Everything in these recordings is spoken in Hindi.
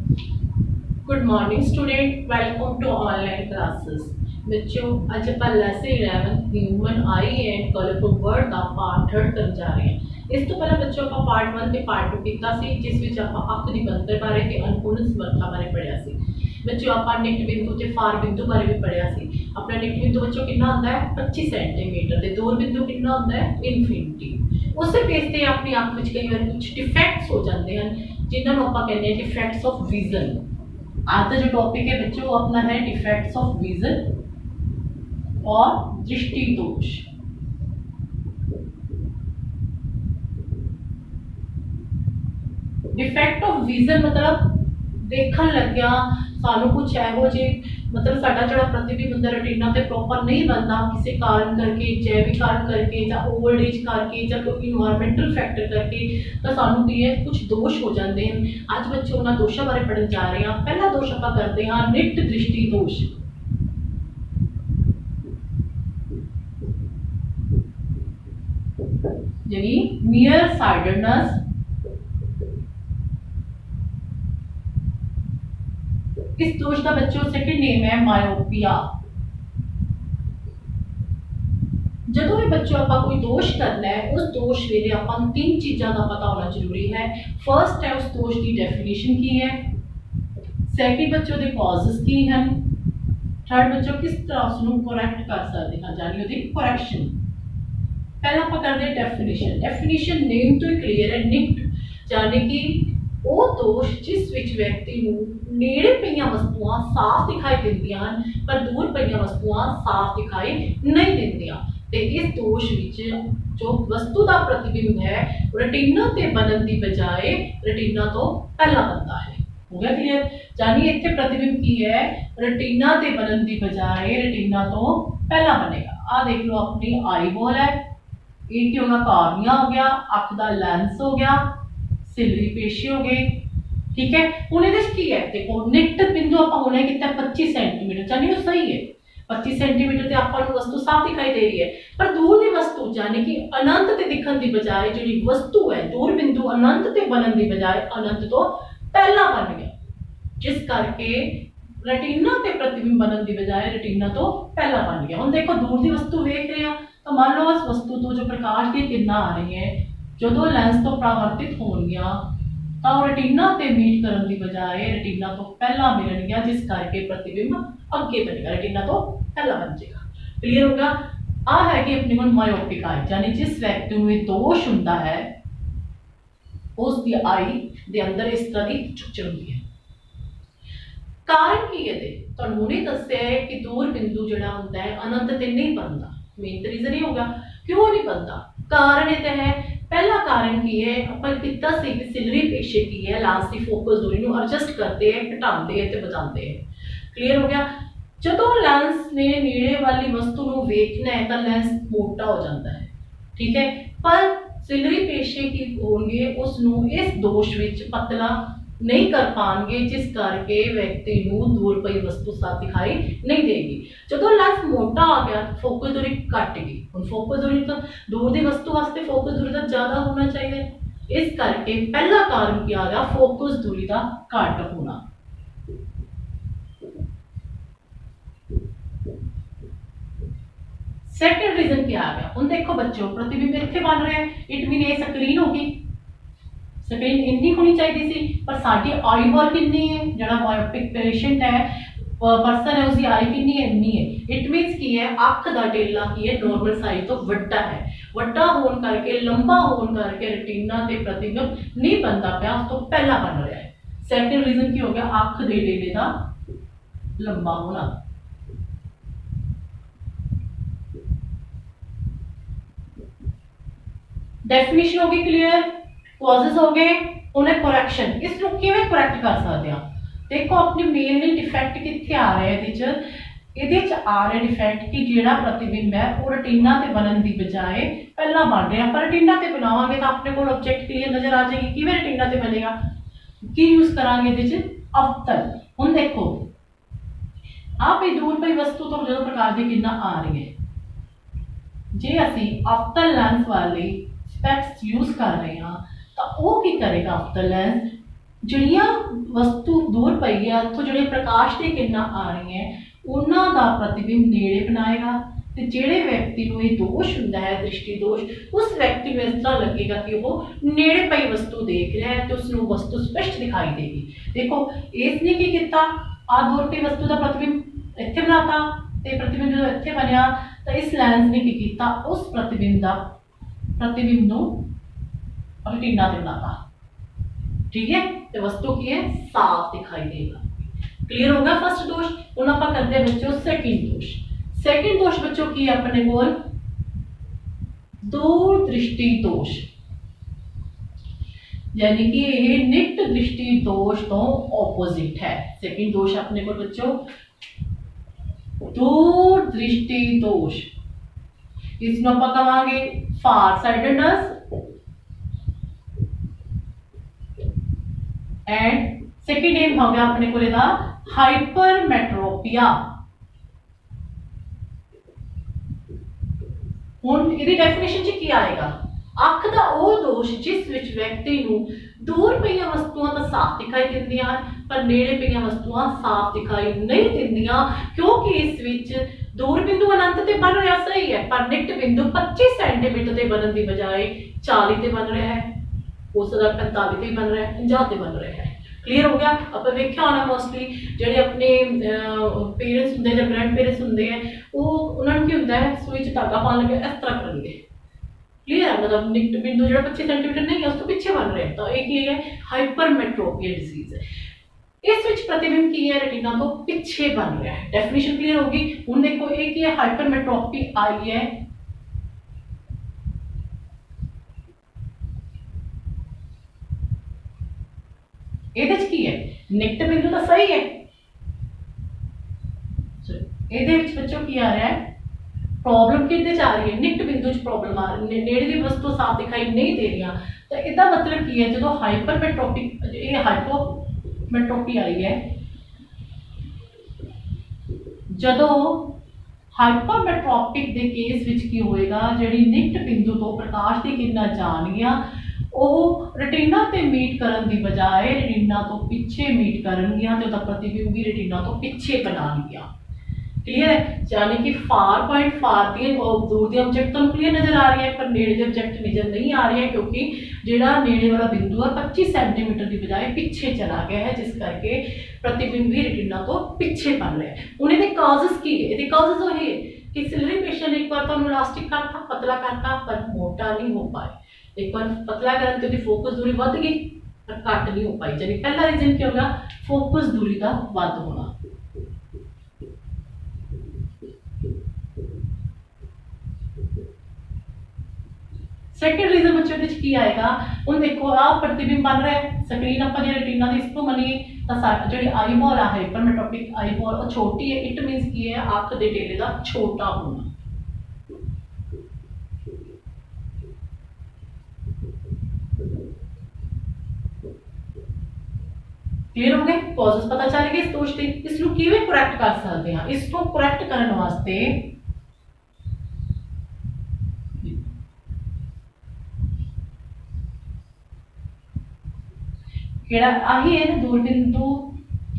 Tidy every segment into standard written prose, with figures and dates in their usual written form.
Good morning student, welcome to online classes. बच्चों अज आप lesson 11 human eye and colourful world का पार्ट 3 करन जा रहे हैं। इस तो पहले बच्चों आप पार्ट 1 ते पार्ट 2 कीता सी, जिस विच आप अख दी बनतर बारे ते अनुपूर्ण समर्था बारे पढ़िया सी। बच्चों आप निट बिंदु ते फार बिंदु बारे भी पढ़िया सी। अपना निट बिंदु बच्चों कितना होता है 25 सेंटीमीटर ते दूर बिंदु कितना होता है इनफिनिटी। उस बेस ते अपनी अख विच कई बार कुछ डिफेक्ट्स हो जाते हैं जिन्होंने आप कहते हैं डिफेक्ट्स ऑफ विजन। आज का जो टॉपिक है बच्चों वो अपना है डिफेक्ट्स ऑफ विजन और दृष्टि दोष। डिफेक्ट ऑफ विजन मतलब देखन लग्या सानू कुछ एहो जे मतलब साडा जिहड़ा प्रतिबिंब हुंदा रेटिना ते प्रॉपर नहीं बनता किसी कारण करके, जैविक कारण करके या ओल्ड एज करके या कोई इन्वायरमेंटल फैक्टर करके तो सानू की है कुछ दोष हो जाते हैं। आज बच्चे उन्होंने दोषों बारे पढ़न जा रहे हैं। पहला दोष आप करते हैं निट दृष्टि दोष। यानी नियर साइडेडनेस। इस दोष का बच्चों सेकंड नेम है मायोपिया। जो भी बच्चों आप कोई दोष करना है उस दोष वेले अपन तीन चीज़ों का पता होना जरूरी है। फर्स्ट है उस दोष की डेफिनेशन की है, सेकंड बच्चों के कॉजेस की है, थर्ड बच्चों किस तरह उसको करेक्ट कर सकते हैं यानी उसकी करेक्शन। पहला आप करते हैं डेफिनेशन। डेफिनेशन नेम तो ही क्लियर है, निट यानी कि वो दोष जिस विच व्यक्ति नूं नेड़े पईयां वस्तुआं साफ दिखाई दिंदियां हन पर दूर पईयां वस्तुआं साफ दिखाई नहीं दिंदियां। ते इस दोष विच जो वस्तु का प्रतिबिंब है रेटिना ते बनन दी बजाय रेटिना तो पहला बनता है। हो गया क्लियर? यानी इत्थे प्रतिबिंब की है रेटिना ते बनन दी बजाय रेटिना तो पहला बनेगा। आ देख लो अपनी आई बॉल है, ये की होगा कार्निया हो गया, अख दा लेंस हो गया, सिलरी पेशी हो गई। ठीक है, हुण इहदे च की है देखो निट बिंदु आपां हुणे कीता 25 सेंटीमीटर यानी वो सही है। 25 सेंटीमीटर ते आपां नूं वस्तु साफ दिखाई दे रही है पर दूर दी वस्तु यानी कि अनंत ते दिखण दी बजाय जिहड़ी वस्तु है दूर बिंदु अनंत ते बनन दी बजाय अनंत तो पहला बन गया, जिस करके रेटिना ते प्रतिबिंब बनन दी बजाय रेटिना तो पहला बन गया। हुण देखो दूर दी वस्तु देख रहे हैं तो मान लो उस वस्तु तो जो प्रकाश दी किरणां आ रही है जो लेंस तो परावर्तित होणगियां तो रेटिना ते मीट करन दी बजाय रेटिना तो पहला मिलन गया, जिस करके प्रतिबिंब अगे बनेगा, रेटिना तो पहला बन जाएगा। क्लियर होगा? आ है कि अपने को मायोपिक आई यानी जिस व्यक्ति में दोष हुंदा है उसकी आई दे अंदर इस तरह की चुचर होती है। कारण की है तुहानूं हुणे दस्सिया है कि दूर बिंदु जिहड़ा हुंदा है अनंत ते नहीं बनता। मेन तो रीजन ही होगा क्यों नहीं बनता। कारण ये है, पहला कारण की है अपन कितना से सिलरी पेशे की है लास्ट की फोकस दूरी को एडजस्ट करते हैं, घटाते हैं ते बचाते हैं। क्लियर हो गया? जो लेंस ने नीड़े वाली वस्तु को वेखना है तो लेंस मोटा हो जाता है। ठीक है, पर सिलरी पेशे की होंगे उसनों इस दोष विच पतला नहीं कर पाएंगे, जिस करके व्यक्ति नूं दूर पई वस्तु साफ दिखाई नहीं देगी। जो लेंस मोटा आ गया फोकस दूरी घट गई। हुण फोकस दूरी तो दूर दी वस्तु वास्ते फोकस दूरी तो ज्यादा होना चाहिए, इस करके पहला कारण क्या आ गया फोकस दूरी का घट होना। सेकंड रीजन क्या आ गया? हुण देखो बच्चों प्रतिबिंब इत्थे बन रहा है, इट मीन ये स्क्रीन होगी, स्क्रीन इतनी होनी चाहिए थी पर साडी आई बॉल कितनी है, जड़ा मायोपिक पेशेंट है पर्सन है उसकी आई कितनी है, इतनी है। इट मीन्स की है अख दा टेला की है नॉर्मल साइज तो वड्डा है, वड्डा होने करके लंबा होने करके रेटिना ते प्रतिबिंब नहीं बनता पाया, उस तो पहला बन रहा है। सेकंड रीजन की हो गया अख दे टेले दा लंबा होना। डेफिनेशन हो गई क्लियर, कॉजेस हो गए, उन्हें करेक्शन इस नु किवें करेक्ट कर सकते हैं। देखो अपनी मेनली डिफेक्ट कित्थे आ रहा है इहदे च आ रहा डिफेक्ट कि जिहड़ा प्रतिबिंब है वो रेटिना ते बनन दी बजाय पहला बन रहा। पर रेटिना ते बनावांगे तो अपने को ऑब्जेक्ट क्लियर नजर आ जाएगी। किवें रेटिना ते बनेगा, की यूज करांगे इहदे च अवतल। हुण देखो आप ये दूर पई वस्तु तो जो प्रकार दी किरणां आ रही है, जे असीं अवतल लेंस वाले स्पेक्स यूज कर रहे हैं तो वो की करेगा अवतल लेंस जिहड़ियां वस्तु दूर पई है ਉੱਥੋਂ ਜਿਹੜੇ ਪ੍ਰਕਾਸ਼ ਦੀ ਕਿਰਨਾਂ ਆ ਰਹੀਆਂ ਉਹਨਾਂ ਦਾ प्रतिबिंब ਨੇੜੇ ਬਣਾਏਗਾ ਤੇ ਜਿਹੜੇ ਵਿਅਕਤੀ ਨੂੰ ਇਹ ਦੋਸ਼ ਹੁੰਦਾ ਹੈ ਦ੍ਰਿਸ਼ਟੀ ਦੋਸ਼ ਉਸ ਵਿਅਕਤੀ ਨੂੰ ਇਸ ਤਰ੍ਹਾਂ ਲੱਗੇਗਾ ਕਿ ਉਹ ਨੇੜੇ ਪਈ ਵਸਤੂ ਦੇਖ ਰਿਹਾ ਹੈ ਤੇ ਉਸ ਨੂੰ ਵਸਤੂ ਸਪਸ਼ਟ ਦਿਖਾਈ ਦੇਗੀ। ਦੇਖੋ ਇਸ ਨੇ ਕੀ ਕੀਤਾ ਆ ਦੂਰ ਪਈ ਵਸਤੂ ਦਾ प्रतिबिंब ਇੱਥੇ ਬਣਾਤਾ ਤੇ प्रतिबिंब ਜਦੋਂ ਇੱਥੇ ਬਣਿਆ ਤਾਂ ਇਸ ਲੈਂਸ ਨੇ ਕੀ ਕੀਤਾ ਉਸ प्रतिबिंब ਨੂੰ रेटिना पे बनाता। ठीक है तो वस्तु की है साफ दिखाई देगा। क्लियर होगा फर्स्ट दोष। ਹੁਣ ਆਪਾਂ ਕਰਦੇ बच्चों सेकंड दोष। सेकंड दोष बच्चों की अपने कोल दूर दृष्टि दोष यानी कि ये निकट दृष्टि दोष तो ऑपोजिट है। सेकंड दोष अपने को बच्चों दूर दृष्टि दोष इसमें आप कहांगे फार साइडेडनेस एंड सेकंड नेम हो गया अपने को लेदा हाइपरमेट्रोपिया। ਹੁਣ ਇਹਦੀ ਡੈਫੀਨੇਸ਼ਨ ਚ ਕੀ ਆਏਗਾ ਅੱਖ ਦਾ ਉਹ ਦੋਸ਼ ਜਿਸ ਵਿੱਚ ਵਿਅਕਤੀ ਨੂੰ ਦੂਰ ਪਈਆਂ ਵਸਤੂਆਂ ਤਾਂ ਸਾਫ਼ ਦਿਖਾਈ ਦਿੰਦੀਆਂ ਹਨ ਪਰ ਨੇੜੇ ਪਈਆਂ ਵਸਤੂਆਂ ਸਾਫ਼ ਦਿਖਾਈ ਨਹੀਂ ਦਿੰਦੀਆਂ ਕਿਉਂਕਿ ਇਸ ਵਿੱਚ ਦੂਰ ਬਿੰਦੂ ਅਨੰਤ ਤੇ ਬਣ ਰਿਹਾ ਸਹੀ ਹੈ ਪਰ ਨਿਕਟ ਬਿੰਦੂ 25 ਸੈਂਟੀਮੀਟਰ ਤੇ ਬਣਨ ਦੀ ਬਜਾਏ 40 ਤੇ ਬਣ ਰਿਹਾ ਹੈ ਉਸ ਦਾ 45 ਤੇ ਬਣ ਰਿਹਾ ਹੈ 50 ਤੇ ਬਣ ਰਿਹਾ ਹੈ। क्लीयर हो गया। ਆਪਾਂ ਵੇਖਿਆ ਹੋਣਾ ਮੋਸਟਲੀ ਜਿਹੜੇ ਆਪਣੇ ਪੇਰੈਂਟਸ ਹੁੰਦੇ ਜਾਂ ਗ੍ਰੈਂਡ ਪੇਰੈਂਟਸ ਹੁੰਦੇ ਆ ਉਹ ਉਹਨਾਂ ਨੂੰ ਕੀ ਹੁੰਦਾ ਹੈ ਸੂਈ ਚ ਧਾਗਾ ਪਾਉਣ ਲੱਗੇ ਇਸ ਤਰ੍ਹਾਂ ਕਰਨਗੇ। क्लियर है मतलब निकट बिंदु जो 25 सेंटीमीटर नहीं है उस तो पीछे बन रहे हैं तो एक ये है हाइपरमेट्रोपिया डिजीज है। इस विच प्रतिबिंब की है रेटिना तो पीछे बन रहा है। डेफिनेशन क्लियर होगी। हुण देखो एक ये हाइपरमेट्रोपी आई है ਇਹਦੇ ਚ ਕੀ ਹੈ ਨਿਕਟ ਬਿੰਦੂ ਤਾਂ ਸਹੀ ਹੈ ਇਹਦੇ ਵਿੱਚ ਬੱਚੋ ਕੀ ਆ ਰਿਹਾ ਹੈ प्रॉब्लम कितने आ रही है निकट बिंदु च प्रॉब्लम आ रही है नेड़े दी वस्तु साफ दिखाई नहीं दे रही तो इसका मतलब की है जो हाइपरमेट्रोपिक ये हाइपोमेट्रोपी आई है जो हाइपरमेट्रोपिक के केस विच की होएगा जिहड़ी निकट बिंदु तो प्रकाश की किरणा जाणगियां ਉਹ रेटिना ते मीट करन दी बजाय रेटिना तो पीछे मीट करनगियां ते उहदा प्रतिबिंब भी रेटिना तो पीछे बनाणगियां। क्लियर है यानी कि फार पॉइंट फार दी दूर दी ऑब्जेक्ट तो क्लियर नजर आ रही है पर नेड़े दी ऑब्जेक्ट नजर नहीं आ रही है क्योंकि जिहड़ा नेड़े वाला बिंदु है 25 सेंटीमीटर की बजाय पीछे चला गया है जिस करके प्रतिबिंब भी रेटिना तो पीछे बन रहा है। हुण इहदे कॉजेस की है इहदे कॉजेस वही है कि सिलरी पेशेंट एक बार तो इलास्टिक करता पतला करता पर मोटा नहीं हो पाए एक बार पतला करन ते फोकस दूरी वध गई पर घट नहीं हो पाई यानी पहला रीजन क्या होगा फोकस दूरी का वध होना। सेकंड रीजन बच्चों के की आएगा हुण देखो आ प्रतिबिंब बन रहा है स्क्रीन आप जो रेटिना की इसको मनीए तो जी आई बॉल है हाइपरमेट्रोपिक आई बॉल और छोटी है इट मीनस की है अख के डेले का छोटा होना। क्लियर हो गए कॉजेस पता चल गए इस दोष के इसको किवें करैक्ट कर सकते हैं। इसको करैक्ट करने वास्ते केड़ा आही है ना दूर बिंदु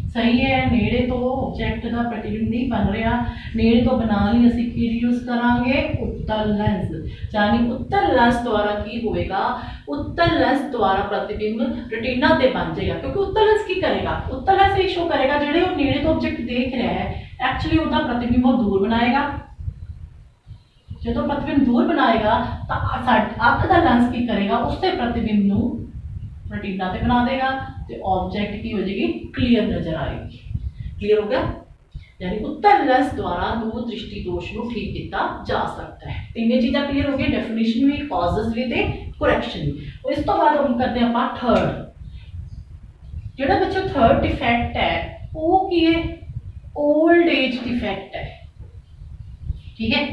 सही है नेड़े तो ऑब्जेक्ट का प्रतिबिंब नहीं बन रहा नेड़े तो बना ली असीं की यूज करांगे उत्तल लेंस यानी उत्तल लेंस द्वारा की होएगा उत्तल लेंस द्वारा प्रतिबिंब रेटिना ते बन जाएगा क्योंकि उत्तल लेंस की करेगा उत्तल लेंस ये शो करेगा जेड़े वो नेड़े तो ऑब्जेक्ट देख रहा है एक्चुअली उसका प्रतिबिंब वो दूर बनाएगा जो प्रतिबिंब दूर बनाएगा तो अख का लेंस की करेगा उससे प्रतिबिंब नू रेटिना ते बना देगा तो ऑब्जेक्ट की हो जाएगी क्लियर नजर आएगी। क्लियर हो गया यानी उत्तल लेंस द्वारा दूर दृष्टि दोष को ठीक किया जा सकता है। तीनों चीज़ें क्लियर हो गई डेफिनेशन भी कॉजेस भी ते करैक्शन भी। और इस तो बाद हम करते हैं आप थर्ड जो बच्चों थर्ड डिफेक्ट है वो की है ओल्ड एज डिफेक्ट है। ठीक है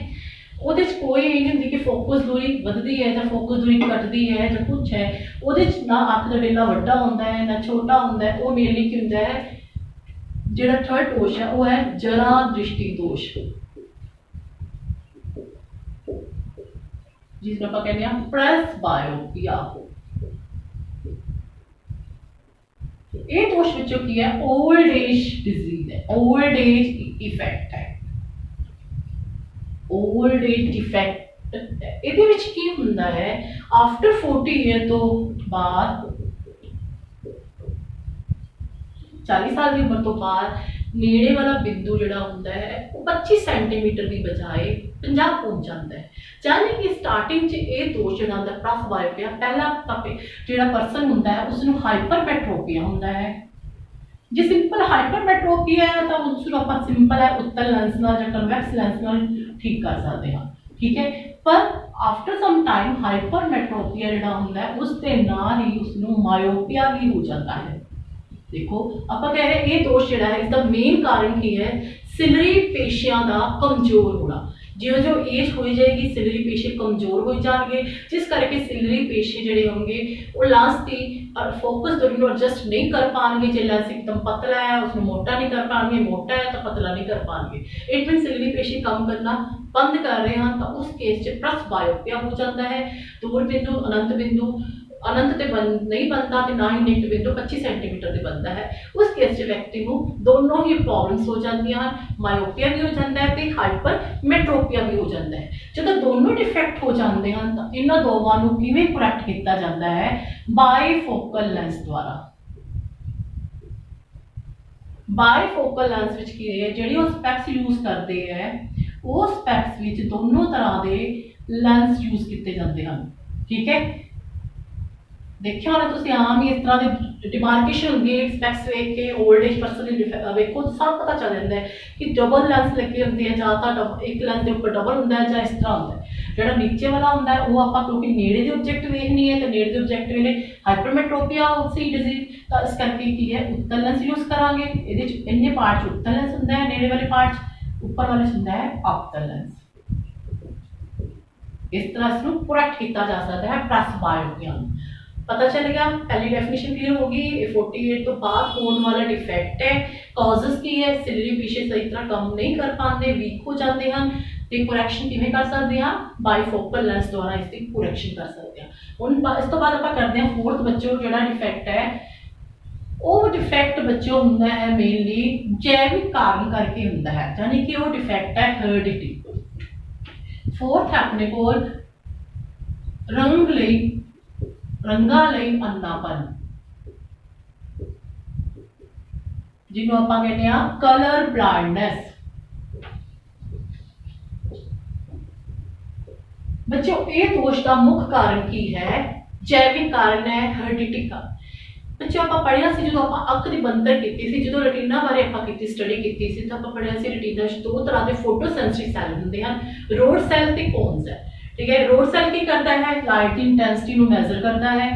ਉਹਦੇ ਚ कोई ये नहीं होंगी कि फोकस दूरी बढ़ती है या फोकस दूरी घटती है या कुछ है ਉਹਦੇ ਚ ना अख का डेला वड्डा होता है ना छोटा होता है वो मेनली की होता है जो थर्ड दोष है वो है जरा दृष्टि दोष जिसको आप कहते हैं प्रेस बायोपिया। ਇਹ ਦੋਸ਼ ਵਿੱਚੋਂ ਕੀ ਹੈ, 올ਡ ਏਜ ਡਿਜ਼ੀਜ਼ ਹੈ, 올ਡ ਏਜ ਇਫੈਕਟ ਹੈ, 올ਡ ਏਜ ਡਿਫੈਕਟ। ਇਹਦੇ ਵਿੱਚ ਕੀ ਹੁੰਦਾ ਹੈ, ਆਫਟਰ 40 ਈਅਰ ਤੋਂ ਬਾਅਦ 40 ਸਾਲ ਦੀ ਉਮਰ ਤੋਂ ਬਾਅਦ ਨੇੜੇ ਵਾਲਾ ਬਿੰਦੂ ਜਿਹੜਾ ਹੁੰਦਾ ਹੈ ਉਹ 25 ਸੈਂਟੀਮੀਟਰ ਦੀ ਬਜਾਏ 50 ਪਹੁੰਚ ਜਾਂਦਾ ਹੈ। ਯਾਨੀ ਕਿ ਸਟਾਰਟਿੰਗ 'ਚ ਇਹ ਦੋਸ਼ ਜਿਹੜਾ ਹੁੰਦਾ ਪ੍ਰਸਬਾਇਓਪੀਆ, ਪਹਿਲਾ ਤਾਂ ਜਿਹੜਾ ਪਰਸਨ ਹੁੰਦਾ ਹੈ ਉਸ ਨੂੰ ਹਾਈਪਰਮੈਟ੍ਰੋਪੀਆ ਹੁੰਦਾ ਹੈ। ਜੇ ਸਿੰਪਲ ਹਾਈਪਰਮੈਟ੍ਰੋਪੀਆ ਹੈ ਤਾਂ ਉਸ ਨੂੰ ਆਪਾਂ ਸਿੰਪਲ ਹੈ ਉੱਤਲ ਲੈਂਸ ਨਾਲ ਜਾਂ ਕਨਵੈਕਸ ਲੈਂਸ ਨਾਲ ਠੀਕ ਕਰ ਸਕਦੇ ਹਾਂ, ਠੀਕ ਹੈ। ਪਰ ਆਫਟਰ ਸਮ ਟਾਈਮ ਹਾਈਪਰਮੈਟ੍ਰੋਪੀਆ ਜਿਹੜਾ ਹੁੰਦਾ ਹੈ ਉਸ ਦੇ ਨਾਲ ਹੀ ਉਸ ਨੂੰ ਮਾਇਓਪੀਆ ਵੀ ਹੋ ਜਾਂਦਾ ਹੈ। ਦੇਖੋ ਆਪਾਂ ਕਹਿ ਰਹੇ ਇਹ ਦੋਸ਼ ਜਿਹੜਾ ਹੈ ਇਸਦਾ ਮੇਨ ਕਾਰਨ ਕੀ ਹੈ, ਸਿਲਰੀ ਪੇਸ਼ੀਆਂ ਦਾ ਕਮਜ਼ੋਰ ਹੋਣਾ। ਜਿਉਂ ਜਿਉਂ ਏਜ ਹੋਈ ਜਾਏਗੀ ਸਿਲਰੀ ਪੇਸ਼ੀ ਕਮਜ਼ੋਰ ਹੋ ਜਾਣਗੇ, ਜਿਸ ਕਰਕੇ ਸਿਲਰੀ ਪੇਸ਼ੀ ਜਿਹੜੇ ਹੋਣਗੇ ਉਹ ਲੈਂਸ ਦੀ ਫੋਕਸ ਦੂਰੀ ਨੂੰ ਐਡਜਸਟ ਨਹੀਂ ਕਰ ਪਾਣਗੇ। ਜੇ ਲੈਂਸ ਇੱਕਦਮ ਪਤਲਾ ਹੈ ਉਸਨੂੰ ਮੋਟਾ ਨਹੀਂ ਕਰ ਪਾਣਗੇ, ਮੋਟਾ ਹੈ ਤਾਂ ਪਤਲਾ ਨਹੀਂ ਕਰ ਪਾਣਗੇ। ਇਟ ਮੀਨ ਸਿਲਰੀ ਪੇਸ਼ੀ ਕੰਮ ਕਰਨਾ ਬੰਦ ਕਰ ਰਹੇ ਹਨ ਤਾਂ ਉਸ ਕੇਸ 'ਚ ਪ੍ਰਸਬਾਇਓਪੀਆ ਹੋ ਜਾਂਦਾ ਹੈ। ਦੂਰ ਬਿੰਦੂ ਅਨੰਤ ਤੇ ਨਹੀਂ ਬਣਦਾ ਤੇ ਨਾ ਹੀ ਨਿਕਟ ਬਿੰਦੂ 25 ਸੈਂਟੀਮੀਟਰ ਤੇ ਬਣਦਾ ਹੈ। ਉਸ ਕੇਸ 'ਚ ਵਿਅਕਤੀ ਨੂੰ ਦੋਨੋਂ ਹੀ ਪ੍ਰੋਬਲਮਸ ਹੋ ਜਾਂਦੀਆਂ ਹਨ, ਮਾਇਓਪੀਆ ਵੀ ਹੋ ਜਾਂਦਾ ਹੈ ਤੇ ਹਾਈਪਰਮੈਟ੍ਰੋਪੀਆ ਵੀ ਹੋ ਜਾਂਦਾ ਹੈ। ਜਦੋਂ ਦੋਨੋਂ ਡਿਫੈਕਟ ਹੋ ਜਾਂਦੇ ਹਨ ਤਾਂ ਇਹਨਾਂ ਦੋਵਾਂ ਨੂੰ ਕਿਵੇਂ ਕਰੈਕਟ ਕੀਤਾ ਜਾਂਦਾ ਹੈ, ਬਾਈਫੋਕਲ ਲੈਂਸ ਦੁਆਰਾ। ਬਾਈਫੋਕਲ ਲੈਂਸ ਵਿੱਚ ਕੀ ਹੈ, ਜਿਹੜੀ ਉਹ ਸਪੈਕਸ ਯੂਜ਼ ਕਰਦੇ ਹੈ ਉਹ ਸਪੈਕਸ ਵਿੱਚ ਦੋਨੋਂ ਤਰ੍ਹਾਂ ਦੇ ਲੈਂਸ ਯੂਜ਼ ਕੀਤੇ ਜਾਂਦੇ ਹਨ, ਠੀਕ ਹੈ। ਦੇਖਿਆ ਹੋਣਾ ਤੁਸੀਂ ਆਮ ਹੀ ਇਸ ਤਰ੍ਹਾਂ ਦੀ ਡਿਮਾਰਕੇਸ਼ਨ ਹੁੰਦੀ ਹੈ ਸਪੈਕਸ ਵੇਖ ਕੇ, 올ਡ ਏਜ ਪਰਸਨ ਦੀ ਵੇਖੋ ਸਭ ਪਤਾ ਚੱਲ ਜਾਂਦਾ ਹੈ ਕਿ ਡਬਲ ਲੈਂਸ ਲੱਗੇ ਹੁੰਦੇ ਆ, ਜਾਂ ਤਾਂ ਇੱਕ ਲੈਂਸ ਦੇ ਉੱਪਰ ਡਬਲ ਹੁੰਦਾ ਹੈ ਜਾਂ ਇਸ ਤਰ੍ਹਾਂ ਹੁੰਦਾ ਹੈ। ਜਿਹੜਾ ਨੀਚੇ ਵਾਲਾ ਹੁੰਦਾ ਹੈ ਉਹ ਆਪਾਂ ਕਿਉਂਕਿ ਨੇੜੇ ਦੇ ਆਬਜੈਕਟ ਵੇਖਣੀ ਹੈ ਤੇ ਨੇੜੇ ਦੇ ਆਬਜੈਕਟ ਵੇਲੇ ਹਾਈਪਰਮੈਟ੍ਰੋਪੀਆ ਸੀ ਡਿਜ਼ੀਜ਼, ਤਾਂ ਇਸ ਕਰਕੇ ਕੀ ਹੈ ਉੱਤਲ ਲੈਂਸ ਯੂਜ਼ ਕਰਾਂਗੇ। ਇਹਦੇ 'ਚ ਇੰਨੇ ਪਾਰਟ 'ਚ ਉੱਤਲ ਲੈਂਸ ਹੁੰਦਾ ਹੈ, ਨੇੜੇ ਵਾਲੇ ਪਾਰਟ 'ਚ ਉੱਪਰ ਵਾਲੇ 'ਚ ਹੁੰਦਾ ਹੈ ਅਪਤਲ ਲੈਂਸ। ਇਸ ਤਰ੍ਹਾਂ ਇਸ ਨੂੰ ਕਰੈਕਟ ਕੀਤਾ ਜਾ ਸਕਦਾ ਹੈ ਪ੍ਰਸਬਾਇਓਪੀਆ ਨੂੰ। पता चलेगा, पहली डेफिनेशन क्लियर होगी। 48 तो बाद होने वाला डिफेक्ट है, कॉजेस की है, सिलरी पीछे सही तरह काम नहीं कर पाते, वीक हो जाते हैं ते करैक्शन किवें कर सकते हैं, बाईफोकल लेंस द्वारा इसकी करैक्शन कर सकते हैं। हुण इस तो बाद आपां करते हैं फोर्थ बच्चों जिहड़ा डिफेक्ट है ਉਹ डिफेक्ट बच्चों हुंदा है मेनली जैविक कारण करके हुंदा है, यानी कि वो डिफेक्ट है हेरिडिटी। फोर्थ है अपने कोल रंगां लई अन्नापन, जिन्हों आपां कहते हैं कलर ब्लाइंडनेस। बच्चों ये दोष का मुख्य कारण की है, जैविक कारण है हेरिडिटी का। बच्चों आप पढ़िया सी जो आप अख की बनतर की जो रेटिना बारे आप स्टडी की तो आप पढ़िया सी रेटिना दो तरह के फोटोसेंसिटिव सैल होंगे हैं, रोड सैल ते कोन सैल। ठीक है, रोड सैल की करता है लाइट की इंटेंसिटी को मैजर करता है,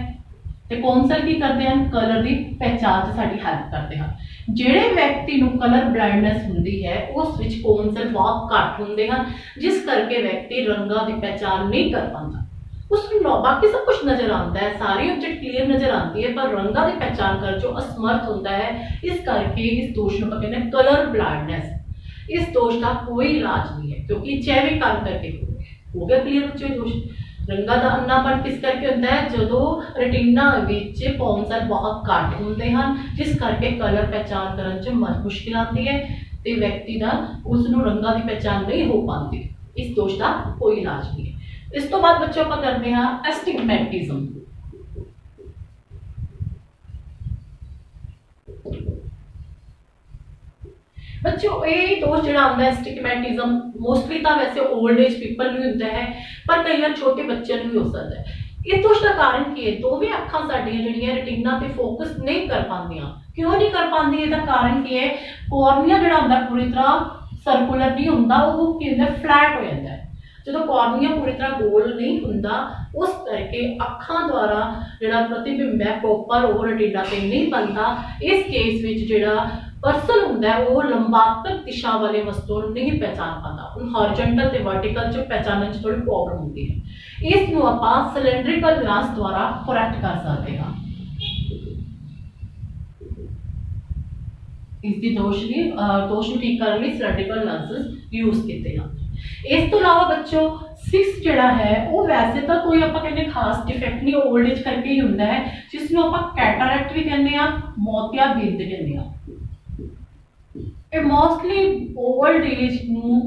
तो कोन सैल की करते हैं कलर की पहचान साड़ी हेल्प करते हैं। जेड़े व्यक्ति को कलर ब्लाइंडनेस होंदी है उस विच कोन सैल बहुत घट होंदे हैं, जिस करके व्यक्ति रंगां की पहचान नहीं कर पाता। उसमें बाकी सब कुछ नजर आता है, सारी ऑब्जेक्ट क्लियर नजर आती है, पर रंगा की पहचान कर जो असमर्थ होता है। इस करके इस दोष को कहते हैं कलर ब्लाइंडनेस। इस दोष का कोई इलाज नहीं है क्योंकि जैविक कारण करके हो गया। क्लियर बच्चों दोष रंगा का अन्नापन किस करके होता है, जो रेटिना विच कोन सैल बहुत घट होंदे हैं, जिस करके कलर पहचान करने च मुश्किल आती है तो व्यक्ति का उसनों रंगा की पहचान नहीं हो पाती। इस दोष का कोई इलाज नहीं है। इस तो बाद बच्चों आप करते हैं एस्टिग्मेटिज्म। बच्चों ये दोष जो आता है एस्टिग्मेटिज्म मोस्टली तो वैसे ओल्ड एज पीपल भी होता है, पर कई बार छोटे बच्चों भी हो सकता है। इस दोष का कारण की है, दोवें अखां साडियां जिहड़ियां रेटिना पे फोकस नहीं कर पांदियां। क्यों नहीं कर पांदी, इसदा कारण की है कॉर्निया जिहड़ा हुंदा पूरी तरह सर्कुलर नहीं हुंदा, वो की हुंदा फ्लैट हो जाता है। जो कॉर्निया पूरी तरह गोल नहीं होंदा, उस करके अखां द्वारा जिहड़ा प्रतिबिंब है प्रॉपर वो रेटिना पे नहीं बनता। इस केस विच जिहड़ा पर्सन हुंदा है वो लंबात्मक दिशा वाले वस्तुओं नहीं पहचान पाता। उन हॉरिजॉन्टल ते वर्टिकल जो पहचानने च थोड़ी प्रॉब्लम होती है। इसनूं आपां सिलेंड्रिकल ग्लास द्वारा करेक्ट कर सकते हैं। इसकी दोष नूं ठीक करने लई सिलेंड्रिकल लेंसेस यूज कीते हैं। इस तो अलावा बच्चों 6 ਜਿਹੜਾ ਹੈ ਉਹ ਵੈਸੇ ਤਾਂ ਕੋਈ ਆਪਾਂ ਕਹਿੰਦੇ ਖਾਸ ਡਿਫੈਕਟ ਨਹੀਂ, 올ਡ ਏਜ ਕਰਕੇ ਹੀ ਹੁੰਦਾ ਹੈ, ਜਿਸ ਨੂੰ ਆਪਾਂ ਕੈਟਰੈਕਟ ਵੀ ਕਹਿੰਦੇ ਆ, ਮੋਤੀਆਬਿੰਦ ਕਹਿੰਦੇ ਆ। ਇਹ ਮੋਸਟਲੀ 올ਡ ਏਜ ਨੂੰ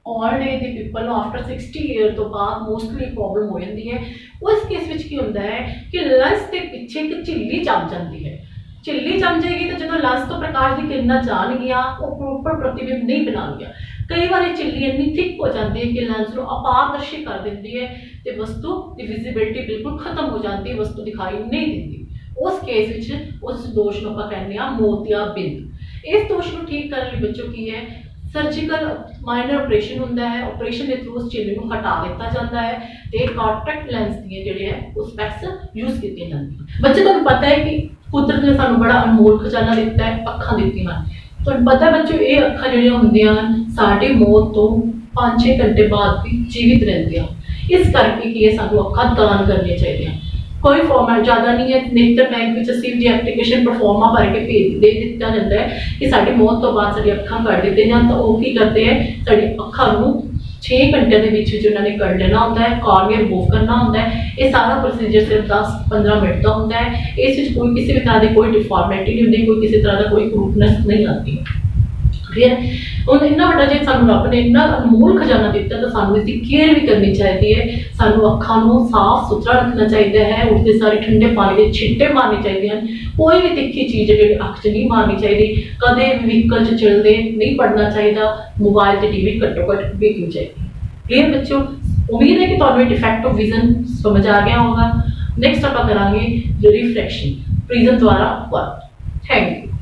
올ਡ ਏਜ ਦੇ ਪੀਪਲ ਨੂੰ ਆਫਟਰ 60 ਈਅਰ ਤੋਂ ਬਾਅਦ ਮੋਸਟਲੀ ਪ੍ਰੋਬਲਮ ਹੋ ਜਾਂਦੀ ਹੈ। ਉਸ ਕੇਸ ਵਿੱਚ ਕੀ ਹੁੰਦਾ ਹੈ ਕਿ ਲੰਸ ਦੇ ਪਿੱਛੇ ਇੱਕ ਝਿੱਲੀ ਜੰਮ ਜਾਂਦੀ ਹੈ। ਝਿੱਲੀ ਜੰਮ ਜਾਏਗੀ ਤਾਂ ਜਦੋਂ ਲੰਸ ਤੋਂ ਪ੍ਰਕਾਸ਼ ਦੀ ਕਿਰਨਾਂ ਜਾਣਗੀਆਂ ਉਹ ਪ੍ਰੋਪਰ ਪ੍ਰਤੀਬਿੰਬ ਨਹੀਂ ਬਣਾਉਣਗੀਆਂ। ਕਈ ਵਾਰ ਇਹ ਝਿੱਲੀ ਇੰਨੀ ਥਿਕ ਹੋ ਜਾਂਦੀ ਹੈ ਕਿ ਲੈਂਸ ਨੂੰ ਅਪਾਰਦਰਸ਼ੀ ਕਰ ਦਿੰਦੀ ਹੈ ਤੇ ਵਸਤੂ ਦੀ ਵਿਜ਼ਿਬਿਲਿਟੀ ਬਿਲਕੁਲ ਖਤਮ ਹੋ ਜਾਂਦੀ ਹੈ, ਵਸਤੂ ਦਿਖਾਈ ਨਹੀਂ ਦਿੰਦੀ। ਉਸ ਕੇਸ ਵਿੱਚ ਉਸ ਦੋਸ਼ ਨੂੰ ਆਪਾਂ ਕਹਿੰਦੇ ਆ ਮੋਤੀਆਬਿੰਦ। ਇਸ ਦੋਸ਼ ਨੂੰ ਠੀਕ ਕਰਨ ਲਈ ਬੱਚੋ ਕੀ ਹੈ, सर्जिकल माइनर ऑपरेशन होता है। ऑपरेशन के थ्रू उस झिल्ली को हटा दिता जाता है तो कॉन्टैक्ट लेंस दी जिहड़े है वो स्पैक्स यूज की जाती हैं। बच्चे तुहानूं पता है कि कुदरत ने सानूं बड़ा अनमोल खजाना दिता है, अखां दित्तियां हैं। तुहानूं पता है बच्चों ये अखां जिहड़ियां हुंदियां हन साडी मौत तो 5-6 घंटे बाद भी जीवित रहिंदियां। इस करके कि सानूं अखां दान करनियां चाहिए। कोई फॉर्मेट ज़्यादा नहीं है, नेत्र बैंक में असीं जी एप्लीकेशन परफॉर्मा भर के भेज दे दिता जाता है कि साडी मौत तो बाद साडी अखां कढ दित्ते जान। तो वो की करते हैं साडी अखां नूं 6 घंटे के विच उन्होंने कढ लेना होंदा है, कॉर्निया रिमूव करना होंदा है। ये सारा प्रोसीजर सिर्फ 10-15 मिनट का होंदा है। इस विच कोई किसी भी तरह की कोई डिफॉर्मिटी नहीं होंदी, कोई किसी तरह का कोई क्रूटनेस नहीं आती। क्लियर है। ਹੁਣ ਇੰਨਾ ਵੱਡਾ ਜੇ ਸਾਨੂੰ ਰੱਬ ਨੇ ਇੰਨਾ ਅਨਮੋਲ ਖਜ਼ਾਨਾ ਦਿੱਤਾ ਤਾਂ ਸਾਨੂੰ इसकी केयर भी करनी चाहिए है। ਸਾਨੂੰ ਅੱਖਾਂ ਨੂੰ ਸਾਫ਼ ਸੁਥਰਾ ਰੱਖਣਾ ਚਾਹੀਦਾ ਹੈ, ਉਸਦੇ ਸਾਰੇ ਠੰਡੇ ਪਾਣੀ ਦੇ ਛਿੱਟੇ ਮਾਰਨੇ ਚਾਹੀਦੇ ਹਨ। ਕੋਈ ਵੀ ਤਿੱਖੀ ਚੀਜ਼ ਜਿਹੜੀ ਅੱਖ 'ਚ ਨਹੀਂ ਮਾਰਨੀ ਚਾਹੀਦੀ। ਕਦੇ ਵੀ ਵਹੀਕਲ 'ਚ ਚੱਲਦੇ ਨਹੀਂ ਪੜਨਾ ਚਾਹੀਦਾ। मोबाइल ਤੇ टीवी घट्टो घट देखनी चाहिए। क्लियर बच्चों, उम्मीद है कि ਤੁਹਾਨੂੰ डिफेक्ट ऑफ विजन समझ आ गया होगा। नेक्स्ट ਆਪਾਂ ਕਰਾਂਗੇ रिफ्रैक्शन प्रिज्म द्वारा वर्क। Thank you.